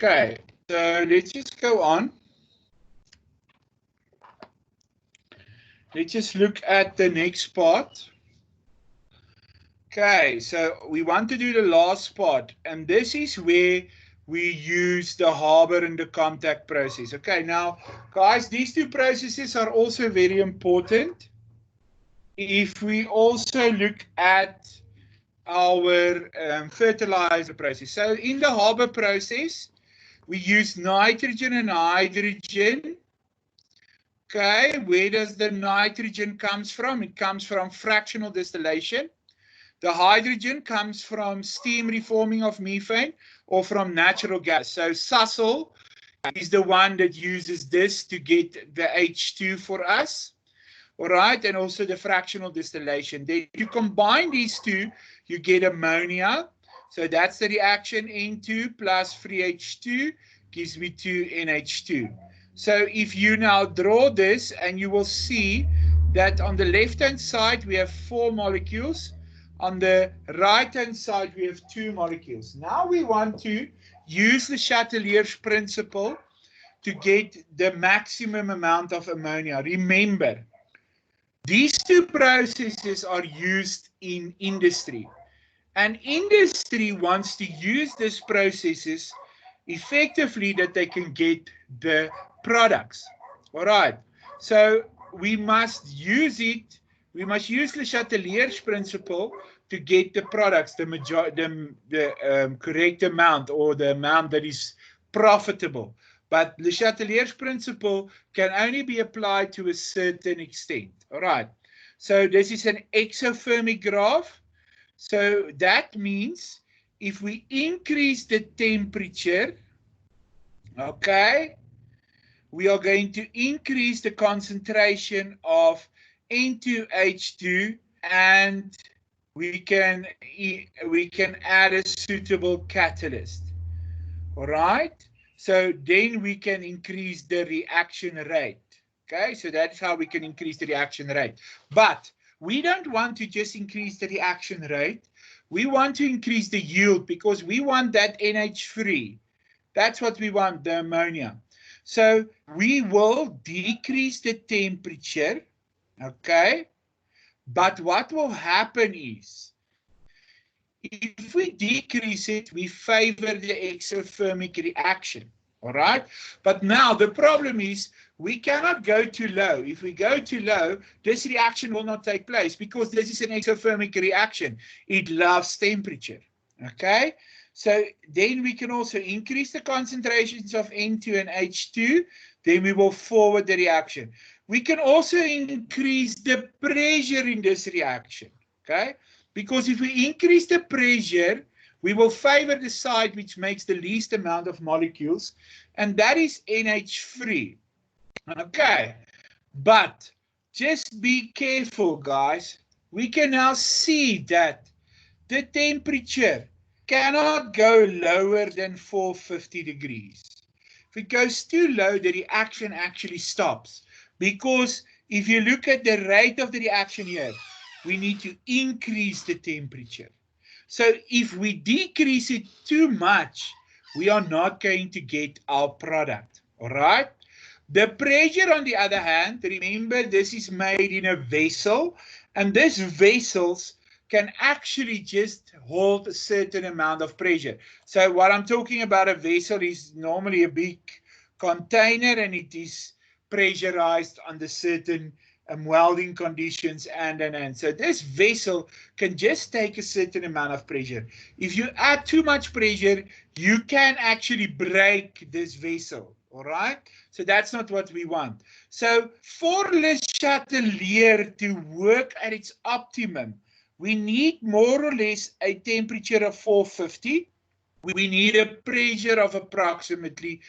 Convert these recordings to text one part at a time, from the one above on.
Okay, so let's just go on. Let's just look at the next part. Okay, so we want to do the last part, and this is where we use the Haber and the contact process. Okay, now, guys, these two processes are also very important. If we also look at our fertilizer process. So in the Haber process, we use nitrogen and hydrogen. Okay, where does the nitrogen comes from? It comes from fractional distillation. The hydrogen comes from steam reforming of methane or from natural gas. So Sassel is the one that uses this to get the H2 for us. All right, and also the fractional distillation. Then you combine these two, you get ammonia. So that's the reaction, N2 plus free H2 gives me 2NH2. So if you now draw this, and you will see that on the left-hand side, we have 4 molecules. On the right-hand side, we have 2 molecules. Now we want to use the Chatelier's principle to get the maximum amount of ammonia. Remember, these two processes are used in industry. And industry wants to use these processes effectively that they can get the products. All right. So we must use it. We must use the Chatelier's principle to get the products, the correct amount, or the amount that is profitable. But Le Chatelier's principle can only be applied to a certain extent. All right. So this is an exothermic graph. So that means if we increase the temperature, okay, we are going to increase the concentration of N2H2, and we can add a suitable catalyst. All right. So then we can increase the reaction rate. Okay, so that's how we can increase the reaction rate. But we don't want to just increase the reaction rate. We want to increase the yield because we want that NH free. That's what we want, the ammonia. So we will decrease the temperature. Okay. But what will happen is, if we decrease it, we favor the exothermic reaction. All right. But now the problem is we cannot go too low. If we go too low, this reaction will not take place because this is an exothermic reaction. It loves temperature. Okay. So then we can also increase the concentrations of N2 and H2. Then we will forward the reaction. We can also increase the pressure in this reaction. Okay. Because if we increase the pressure, we will favor the side which makes the least amount of molecules, and that is NH free. Okay, but just be careful, guys. We can now see that the temperature cannot go lower than 450 degrees. If it goes too low, the reaction actually stops. Because if you look at the rate of the reaction here, we need to increase the temperature. So if we decrease it too much, we are not going to get our product. All right. The pressure, on the other hand, remember this is made in a vessel, and these vessels can actually just hold a certain amount of pressure. So what I'm talking about, a vessel is normally a big container, and it is pressurized under certain welding conditions, and so this vessel can just take a certain amount of pressure. If you add too much pressure, you can actually break this vessel. All right, so that's not what we want. So for Le Chatelier to work at its optimum, we need more or less a temperature of 450. We need a pressure of approximately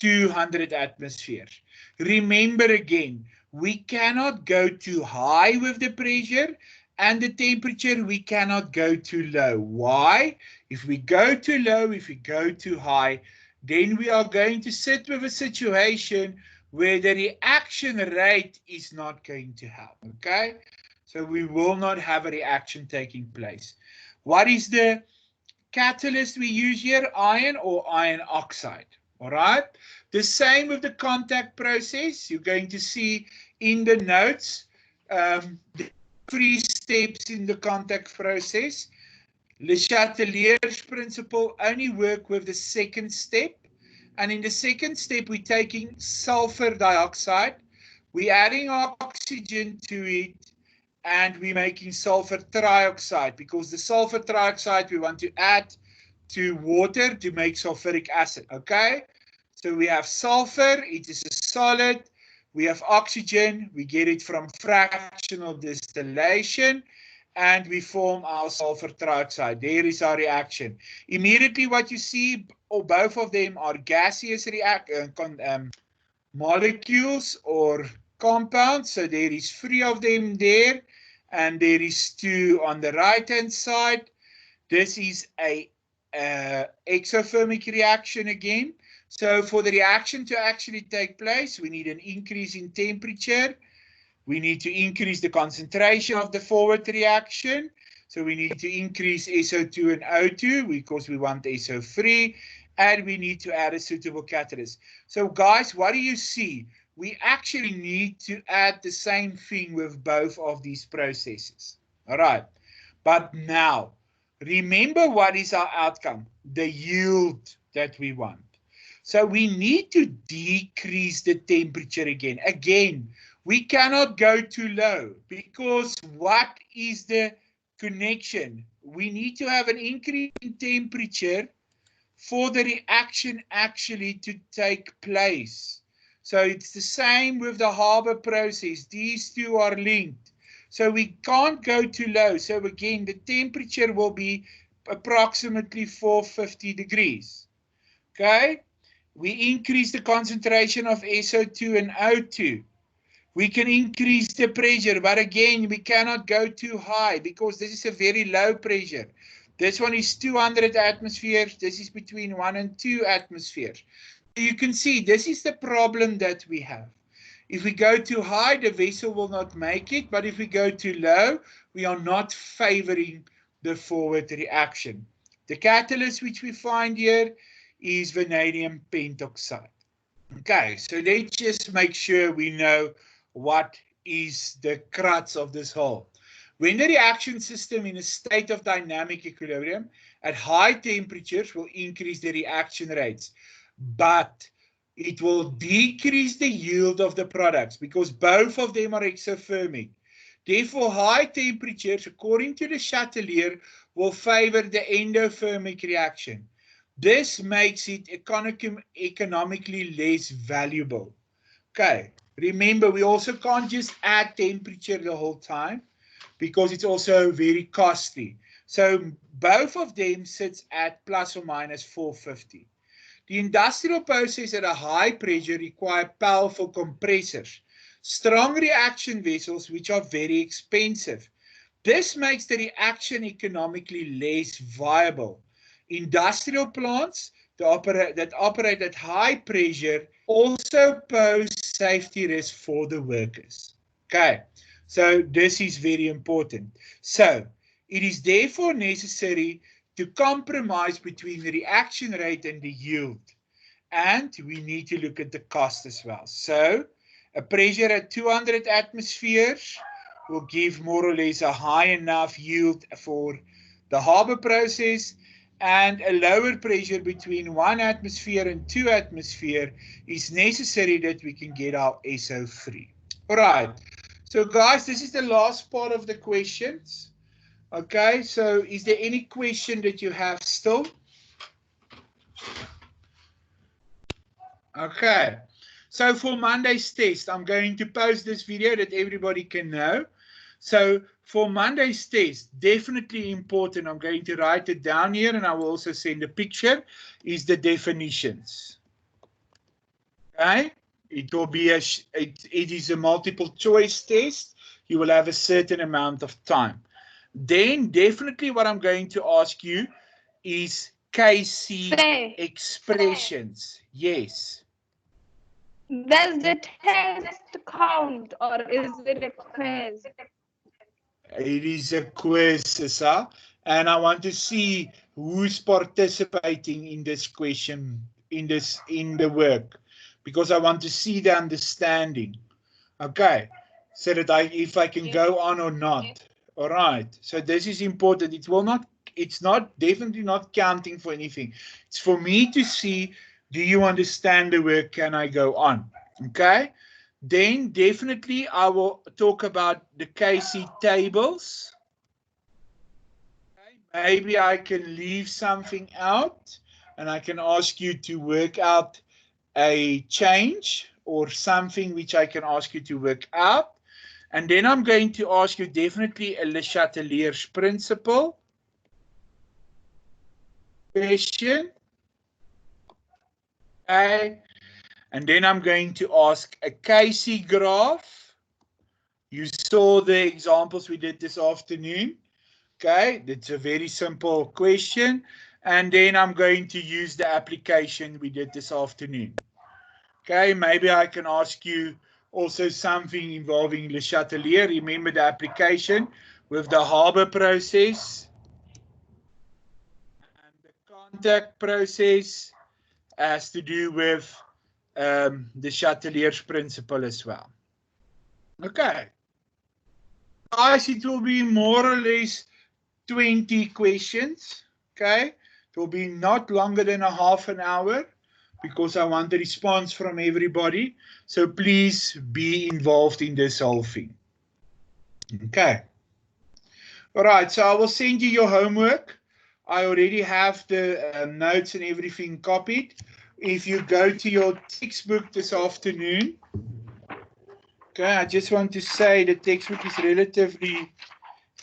200 atmospheres. Remember again, we cannot go too high with the pressure, and the temperature we cannot go too low. Why? If we go too low, if we go too high, then we are going to sit with a situation where the reaction rate is not going to help. Okay? So we will not have a reaction taking place. What is the catalyst we use here? Iron or iron oxide. All right. The same with the contact process. You're going to see in the notes the 3 steps in the contact process. Le Chatelier's principle only work with the second step. And in the second step, we're taking sulfur dioxide. We're adding oxygen to it, and we're making sulfur trioxide, because the sulfur trioxide we want to add to water to make sulfuric acid. Okay? So we have sulfur, it is a solid. We have oxygen, we get it from fractional distillation, and we form our sulfur trioxide. There is our reaction. Immediately what you see, both of them are gaseous molecules or compounds. So there is 3 of them there, and there is 2 on the right-hand side. This is a exothermic reaction again. So for the reaction to actually take place, we need an increase in temperature. We need to increase the concentration of the forward reaction. So we need to increase SO2 and O2 because we want SO3. And we need to add a suitable catalyst. So guys, what do you see? We actually need to add the same thing with both of these processes. All right. But now, remember what is our outcome? The yield that we want. So we need to decrease the temperature again. Again, we cannot go too low, because what is the connection? We need to have an increase in temperature for the reaction actually to take place. So it's the same with the Haber process. These 2 are linked. So we can't go too low. So again, the temperature will be approximately 450 degrees. Okay? We increase the concentration of SO2 and O2. We can increase the pressure, but again, we cannot go too high because this is a very low pressure. This one is 200 atmospheres. This is between 1 and 2 atmospheres. So you can see this is the problem that we have. If we go too high, the vessel will not make it. But if we go too low, we are not favoring the forward reaction. The catalyst which we find here is vanadium pentoxide. Okay, so let's just make sure we know what is the crux of this whole. When the reaction system in a state of dynamic equilibrium at high temperatures will increase the reaction rates, but it will decrease the yield of the products because both of them are exothermic. Therefore, high temperatures, according to the Chatelier, will favor the endothermic reaction. This makes it economically less valuable. Okay, remember, we also can't just add temperature the whole time because it's also very costly. So both of them sits at plus or minus 450. The industrial process at a high pressure require powerful compressors, strong reaction vessels which are very expensive. This makes the reaction economically less viable. Industrial plants that operate at high pressure also pose safety risks for the workers. Okay, so this is very important. So it is therefore necessary to compromise between the reaction rate and the yield. And we need to look at the cost as well. So a pressure at 200 atmospheres will give more or less a high enough yield for the Haber process, and a lower pressure between 1 atmosphere and 2 atmosphere is necessary that we can get our SO3. All right. So guys, this is the last part of the questions. Okay, so is there any question that you have still? Okay, so for Monday's test, I'm going to post this video that everybody can know. So for Monday's test, definitely important, I'm going to write it down here and I will also send a picture, is the definitions. Okay, it will be it is a multiple choice test. You will have a certain amount of time. Then definitely what I'm going to ask you is KC expressions. Yes. Does the test count or is it a quiz? It is a quiz, Sissa, and I want to see who's participating in this question in the work, because I want to see the understanding. Okay, so that if I can go on or not. All right, so this is important. It's not definitely not counting for anything. It's for me to see, do you understand the work? Can I go on? Okay, then definitely I will talk about the KC tables. Okay, maybe I can leave something out and I can ask you to work out a change or something which I can ask you to work out. And then I'm going to ask you definitely a Le Chatelier's principle question. Okay. And then I'm going to ask a Casey graph. You saw the examples we did this afternoon. Okay, that's a very simple question. And then I'm going to use the application we did this afternoon. Okay, maybe I can ask you also something involving Le Chatelier. Remember the application with the Haber process and the contact process has to do with the Chatelier's principle as well. Okay. Guys, it will be more or less 20 questions. Okay. It will be not longer than a half an hour, because I want a response from everybody. So please be involved in this whole thing. Okay. All right, so I will send you your homework. I already have the notes and everything copied. If you go to your textbook this afternoon, okay, I just want to say the textbook is relatively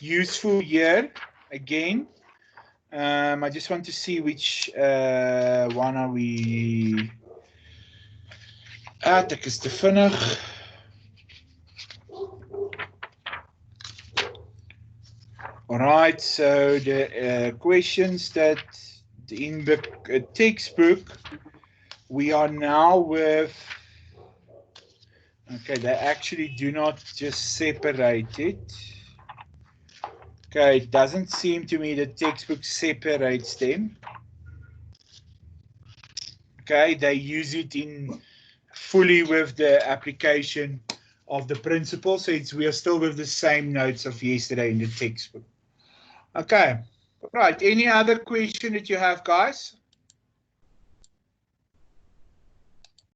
useful here again. I just want to see which one are we. Ek is te vinnig. All right, so the questions that in the textbook, we are now with, okay, they actually do not just separate it. Okay, it doesn't seem to me the textbook separates them. Okay, they use it in fully with the application of the principle. So we are still with the same notes of yesterday in the textbook. Okay, right. Any other question that you have, guys?